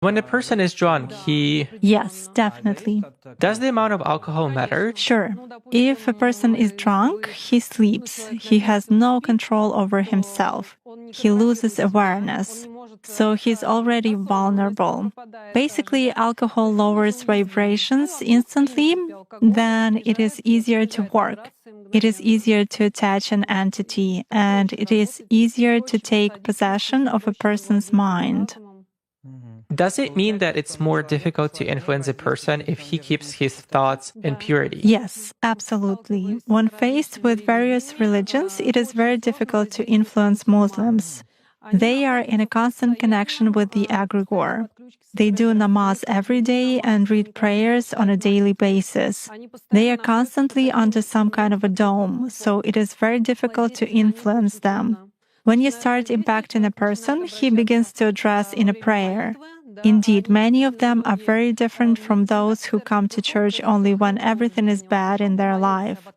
When a person is drunk, Yes, definitely. Does the amount of alcohol matter? Sure. If a person is drunk, he sleeps. He has no control over himself. He loses awareness. So he's already vulnerable. Basically, alcohol lowers vibrations instantly, then it is easier to work. It is easier to attach an entity, and it is easier to take possession of a person's mind. Does it mean that it's more difficult to influence a person if he keeps his thoughts in purity? Yes, absolutely. When faced with various religions, it is very difficult to influence Muslims. They are in a constant connection with the egregore. They do namaz every day and read prayers on a daily basis. They are constantly under some kind of a dome, so it is very difficult to influence them. When you start impacting a person, he begins to address in a prayer. Indeed, many of them are very different from those who come to church only when everything is bad in their life.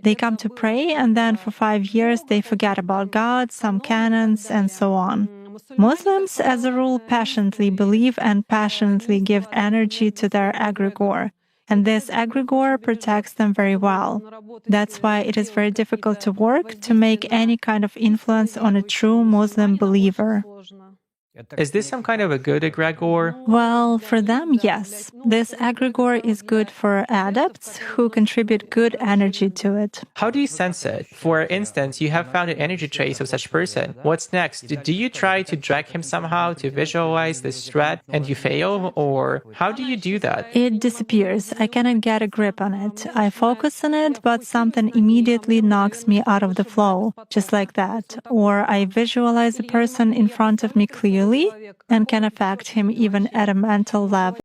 They come to pray, and then for 5 years they forget about God, some canons, and so on. Muslims, as a rule, passionately believe and passionately give energy to their egregore. And this egregore protects them very well. That's why it is very difficult to work to make any kind of influence on a true Muslim believer. Is this some kind of a good egregore? Well, for them, yes. This egregore is good for adepts who contribute good energy to it. How do you sense it? For instance, you have found an energy trace of such person. What's next? Do you try to drag him somehow to visualize this threat and you fail? Or how do you do that? It disappears. I cannot get a grip on it. I focus on it, but something immediately knocks me out of the flow, just like that. Or I visualize a person in front of me clearly and can affect him even at a mental level.